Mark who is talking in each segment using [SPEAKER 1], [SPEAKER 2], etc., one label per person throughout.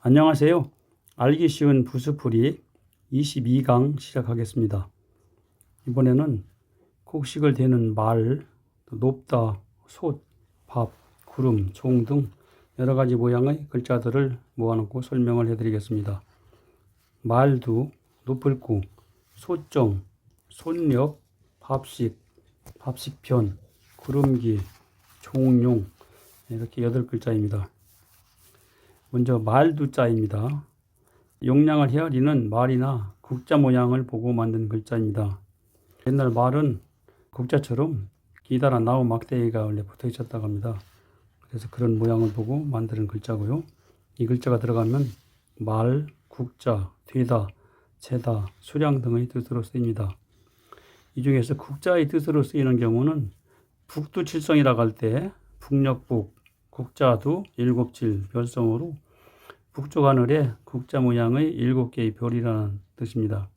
[SPEAKER 1] 안녕하세요. 알기 쉬운 부수풀이 22강 시작하겠습니다. 이번에는 곡식을 대는 말, 높다, 솥, 밥, 구름, 종 등 여러 가지 모양의 글자들을 모아놓고 설명을 해드리겠습니다. 말두, 높을구, 솥정, 솥렵, 밥식, 밥식편, 구름기, 종용 이렇게 8글자입니다. 먼저 말두자입니다. 용량을 헤아리는 말이나 국자 모양을 보고 만든 글자입니다. 옛날 말은 국자처럼 기다란 나무 막대기가 원래 붙어 있었다고 합니다. 그래서 그런 모양을 보고 만드는 글자고요. 이 글자가 들어가면 말, 국자, 되다, 재다, 수량 등의 뜻으로 쓰입니다. 이 중에서 국자의 뜻으로 쓰이는 경우는 북두칠성이라고 할 때 북녘북, 국자두, 일곱질, 별성으로 북쪽 하늘에 국자 모양의 7개의 별이라는 뜻입니다.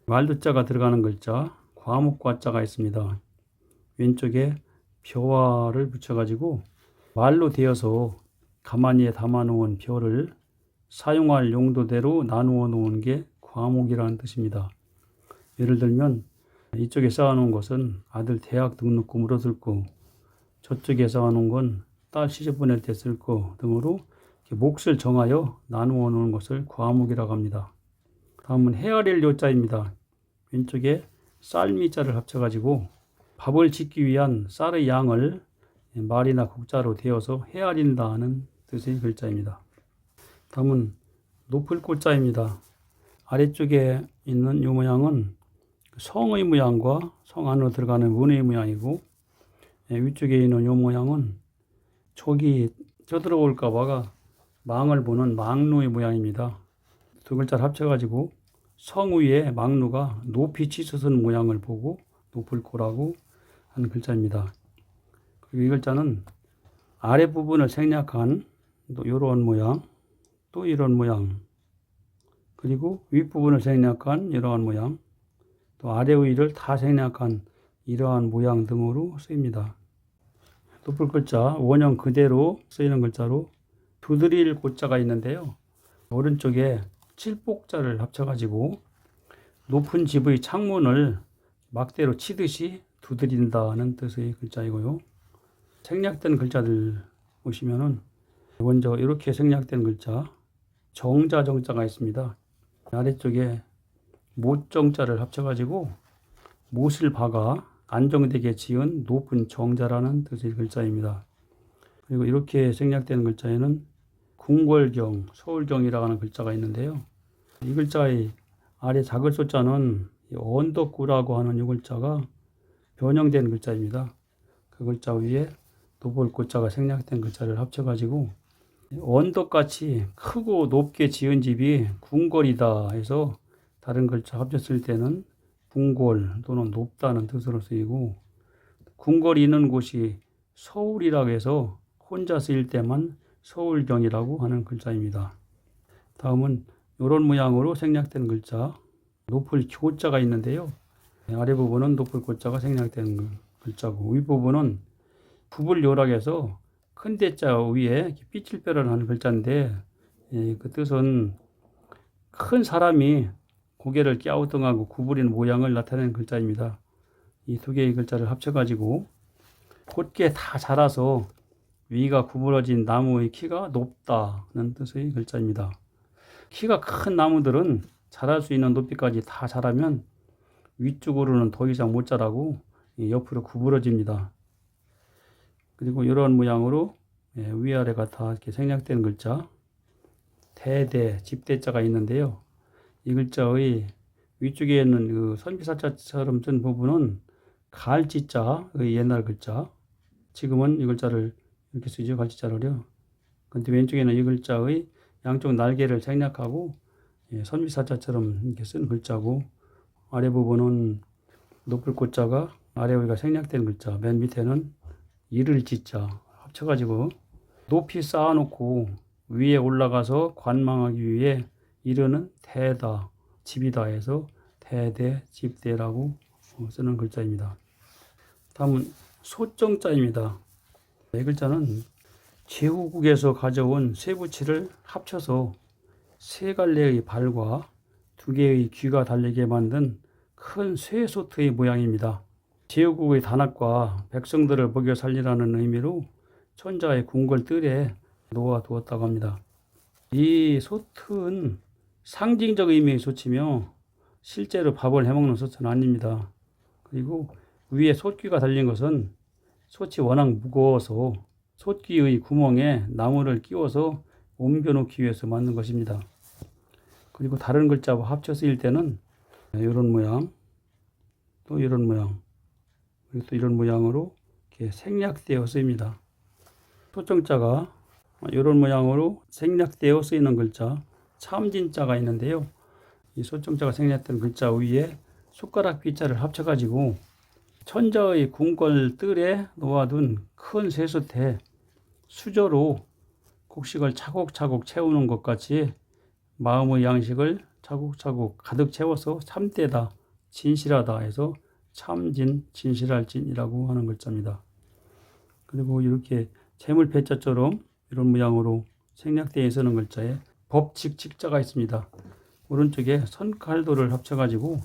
[SPEAKER 1] 말두자가 들어가는 글자, 과목과자가 있습니다. 왼쪽에 벼화를 붙여가지고 말로 되어서 가마니에 담아놓은 별을 사용할 용도대로 나누어 놓은 게 과목이라는 뜻입니다. 예를 들면 이쪽에 쌓아놓은 것은 아들 대학 등록금으로 쓸 거, 저쪽에 쌓아놓은 건 딸 시집 보낼 때 쓸 거 등으로 몫을 정하여 나누어 놓은 것을 과목이라고 합니다. 다음은 헤아릴 요자입니다. 왼쪽에 쌀미자를 합쳐가지고 밥을 짓기 위한 쌀의 양을 말이나 국자로 되어서 헤아린다는 뜻의 글자입니다. 다음은 높을 꽃자입니다. 아래쪽에 있는 이 모양은 성의 모양과 성 안으로 들어가는 문의 모양이고, 위쪽에 있는 이 모양은 족이 쳐들어올까 봐가 망을 보는 망루의 모양입니다. 두 글자를 합쳐가지고 성 위에 망루가 높이 치솟은 모양을 보고 높을코라고 하는 글자입니다. 그리고 이 글자는 아랫부분을 생략한 또 이런 모양, 또 이런 모양, 그리고 윗부분을 생략한 이러한 모양, 또 아래 위를 다 생략한 이러한 모양 등으로 쓰입니다. 높을 글자 원형 그대로 쓰이는 글자로 두드릴 고자가 있는데요. 오른쪽에 칠복자를 합쳐가지고 높은 집의 창문을 막대로 치듯이 두드린다는 뜻의 글자이고요. 생략된 글자들 보시면은 먼저 이렇게 생략된 글자 정자 정자가 있습니다. 아래쪽에 못정자를 합쳐가지고 못을 박아 안정되게 지은 높은 정자라는 뜻의 글자입니다. 그리고 이렇게 생략된 글자에는 궁궐경, 서울경이라고 하는 글자가 있는데요. 이 글자의 아래 작을 소자는 언덕구라고 하는 이 글자가 변형된 글자입니다. 그 글자 위에 높을 고자가 생략된 글자를 합쳐가지고 언덕같이 크고 높게 지은 집이 궁궐이다 해서 다른 글자 합쳤을 때는 궁궐 또는 높다는 뜻으로 쓰이고, 궁궐이 있는 곳이 서울이라고 해서 혼자 쓰일 때만 서울경이라고 하는 글자입니다. 다음은 이런 모양으로 생략된 글자 높을 교자가 있는데요. 아래 부분은 높을 고자가 생략된 글자고, 윗부분은 구불요라고 해서 큰 대자 위에 삐칠뼈를 하는 글자인데, 그 뜻은 큰 사람이 고개를 갸우뚱하고 구부린 모양을 나타내는 글자입니다. 이 두 개의 글자를 합쳐가지고 곧게 다 자라서 위가 구부러진 나무의 키가 높다는 뜻의 글자입니다. 키가 큰 나무들은 자랄 수 있는 높이까지 다 자라면 위쪽으로는 더 이상 못 자라고 옆으로 구부러집니다. 그리고 이런 모양으로 위아래가 다 이렇게 생략된 글자 대대, 집대자가 있는데요. 이 글자의 위쪽에 있는 그 선비사자처럼 쓴 부분은 갈지자의 옛날 글자, 지금은 이 글자를 이렇게 쓰죠. 갈지자를요. 근데 왼쪽에는 이 글자의 양쪽 날개를 생략하고 선비사자처럼 이렇게 쓴 글자고, 아래 부분은 높을 고자가 아래 위가 생략된 글자, 맨 밑에는 이를 지자 합쳐가지고 높이 쌓아놓고 위에 올라가서 관망하기 위해 이르는 대다, 집이다 해서 대대, 집대라고 쓰는 글자입니다. 다음은 소정자입니다. 이 글자는 제후국에서 가져온 세 부치를 합쳐서 세 갈래의 발과 두 개의 귀가 달리게 만든 큰 쇠소트의 모양입니다. 제후국의 단합과 백성들을 먹여 살리라는 의미로 천자의 궁궐 뜰에 놓아 두었다고 합니다. 이 솥은 상징적 의미의 솥이며 실제로 밥을 해먹는 솥은 아닙니다. 그리고 위에 솥귀가 달린 것은 솥이 워낙 무거워서 솥귀의 구멍에 나무를 끼워서 옮겨놓기 위해서 만든 것입니다. 그리고 다른 글자와 합쳐 쓰일 때는 이런 모양, 또 이런 모양, 그리고 또 이런 모양으로 이렇게 생략되어 쓰입니다. 소정자가 이런 모양으로 생략되어 쓰이는 글자 참진자가 있는데요. 이 소정자가 생략된 글자 위에 숟가락 귀자를 합쳐가지고 천자의 궁궐 뜰에 놓아둔 큰 쇠솥에 수저로 곡식을 차곡차곡 채우는 것 같이 마음의 양식을 차곡차곡 가득 채워서 참되다, 진실하다 해서 참진, 진실할 진이라고 하는 글자입니다. 그리고 이렇게 재물패자처럼 이런 모양으로 생략되어 있는 글자에 법칙 직자가 있습니다. 오른쪽에 선칼도를 합쳐가지고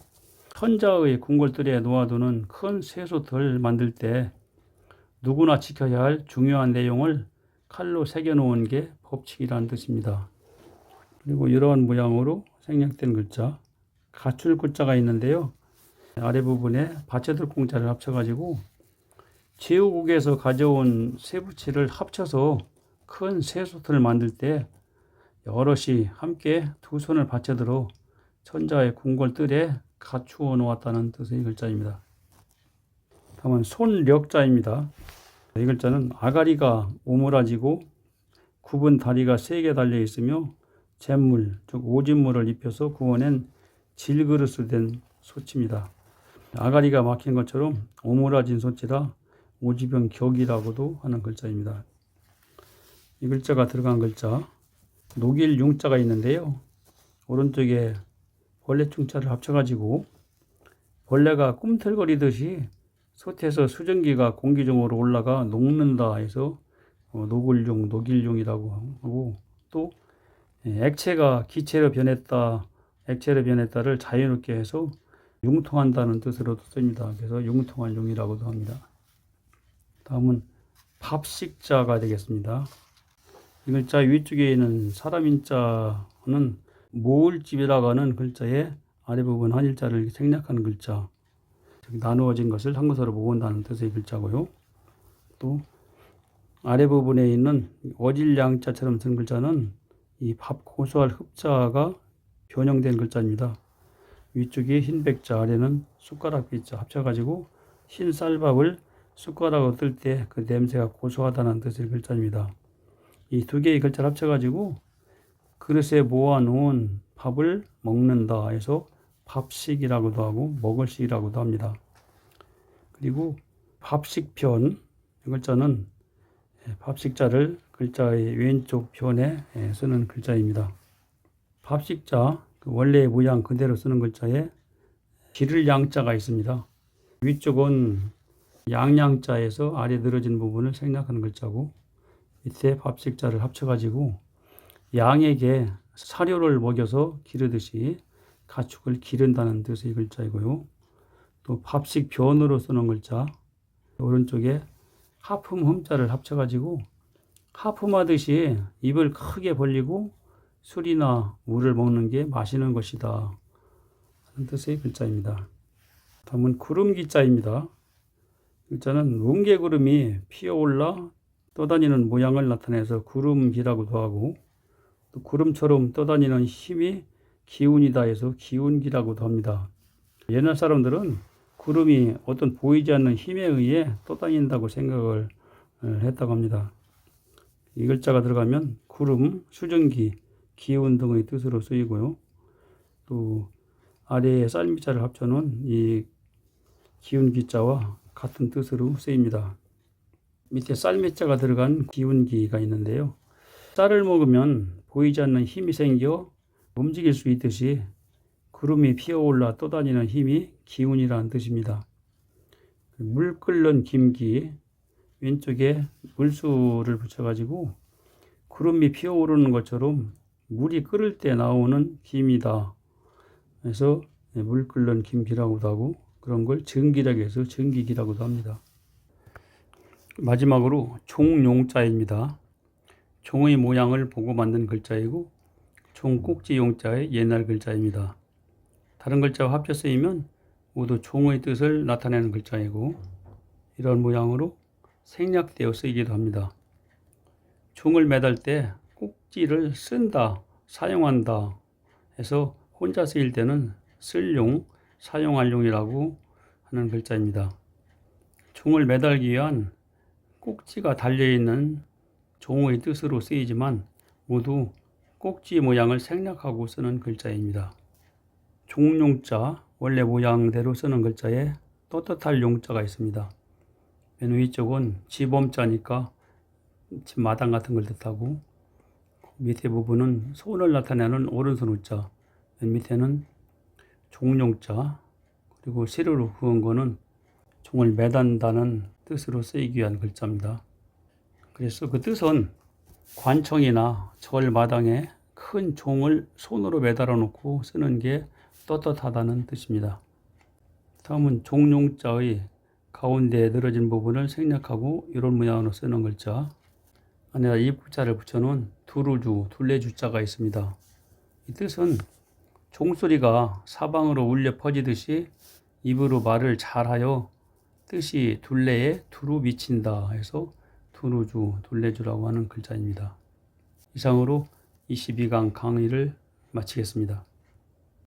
[SPEAKER 1] 천자의 궁궐뜰에 놓아두는 큰 쇠솥을 만들 때 누구나 지켜야 할 중요한 내용을 칼로 새겨놓은 게 법칙이라는 뜻입니다. 그리고 이러한 모양으로 생략된 글자 가출 글자가 있는데요. 아래 부분에 받쳐들 공자를 합쳐가지고 제후국에서 가져온 쇠붙이를 합쳐서 큰 쇠솥을 만들 때 여럿이 함께 두 손을 받쳐들어 천자의 궁궐 뜰에 갖추어 놓았다는 뜻의 글자입니다. 다음은 손력자입니다. 이 글자는 아가리가 오므라지고 굽은 다리가 3개 달려 있으며 잿물, 즉 오진물을 입혀서 구워낸 질그릇으로 된 솥입니다. 아가리가 막힌 것처럼 오므라진 솥이라 오지병 격이라고도 하는 글자입니다. 이 글자가 들어간 글자 녹일 융자가 있는데요. 오른쪽에 벌레 충자를 합쳐가지고 벌레가 꿈틀거리듯이 솥에서 수증기가 공기 중으로 올라가 녹는다 해서 녹을융, 녹일융이라고 하고 또 액체가 기체로 변했다, 액체로 변했다를 자연스럽게 해서 융통한다는 뜻으로도 씁니다. 그래서 융통한 융이라고도 합니다. 다음은 밥식자가 되겠습니다. 이 글자 위쪽에 있는 사람인자는 모을집이라고 하는 글자의 아래부분 한일자를 생략한 글자, 즉 나누어진 것을 한 것으로 모은다는 뜻의 글자고요. 또 아래 부분에 있는 어질양자처럼 쓴 글자는 이 밥 고소할 흡자가 변형된 글자입니다. 위쪽이 흰백자, 아래는 숟가락 빛자 합쳐가지고 흰 쌀밥을 숟가락으로 뜰 때 그 냄새가 고소하다는 뜻의 글자입니다. 이 두 개의 글자를 합쳐가지고 그릇에 모아놓은 밥을 먹는다 해서 밥식이라고도 하고 먹을식이라고도 합니다. 그리고 밥식편, 이 글자는 밥식자를 글자의 왼쪽 편에 쓰는 글자입니다. 밥식자, 원래의 모양 그대로 쓰는 글자에 기를 양자가 있습니다. 위쪽은 양양자에서 아래 늘어진 부분을 생략하는 글자고 밑에 밥식자를 합쳐가지고 양에게 사료를 먹여서 기르듯이 가축을 기른다는 뜻의 글자이고요. 또 밥식 변으로 쓰는 글자 오른쪽에 하품 흠자를 합쳐가지고 하품하듯이 입을 크게 벌리고 술이나 물을 먹는 게 마시는 것이다 하는 뜻의 글자입니다. 다음은 구름기자입니다. 글자는 뭉게구름이 피어올라 떠다니는 모양을 나타내서 구름기라고도 하고 또 구름처럼 떠다니는 힘이 기운이다 해서 기운기라고도 합니다. 옛날 사람들은 구름이 어떤 보이지 않는 힘에 의해 떠다닌다고 생각을 했다고 합니다. 이 글자가 들어가면 구름, 수증기, 기운 등의 뜻으로 쓰이고요. 또 아래에 쌀미자를 합쳐놓은 이 기운기자와 같은 뜻으로 쓰입니다. 밑에 쌀미자가 들어간 기운기가 있는데요. 쌀을 먹으면 보이지 않는 힘이 생겨 움직일 수 있듯이 구름이 피어올라 떠다니는 힘이 기운이라는 뜻입니다. 물 끓는 김기, 왼쪽에 물수를 붙여가지고 구름이 피어오르는 것처럼 물이 끓을 때 나오는 김이다. 그래서 물 끓는 김기라고도 하고 그런 걸 전기라고 해서 전기기라고도 합니다. 마지막으로 종용자입니다. 종의 모양을 보고 만든 글자이고 종꼭지 용자의 옛날 글자입니다. 다른 글자와 합쳐 쓰이면 모두 종의 뜻을 나타내는 글자이고 이런 모양으로 생략되어 쓰이기도 합니다. 종을 매달 때 꼭지를 쓴다, 사용한다 해서 혼자 쓰일 때는 쓸용, 사용할 용이라고 하는 글자입니다. 종을 매달기 위한 꼭지가 달려있는 종의 뜻으로 쓰이지만 모두 꼭지 모양을 생략하고 쓰는 글자입니다. 종용자, 원래 모양대로 쓰는 글자에 떳떳할 용자가 있습니다. 맨 위쪽은 지범자니까 집 마당 같은 걸 뜻하고 밑에 부분은 손을 나타내는 오른손 우자, 맨 밑에는 종용자, 그리고 세로로 그은 거는 종을 매단다는 뜻으로 쓰이기 위한 글자입니다. 그래서 그 뜻은 관청이나 절 마당에 큰 종을 손으로 매달아 놓고 쓰는 게 떳떳하다는 뜻입니다. 다음은 종용자의 가운데에 늘어진 부분을 생략하고 이런 모양으로 쓰는 글자, 안에다 입구자를 붙여놓은 두루주, 둘레주자가 있습니다. 이 뜻은 종소리가 사방으로 울려 퍼지듯이 입으로 말을 잘하여 뜻이 둘레에 두루 미친다 해서 두루주, 둘레주라고 하는 글자입니다. 이상으로 22강 강의를 마치겠습니다.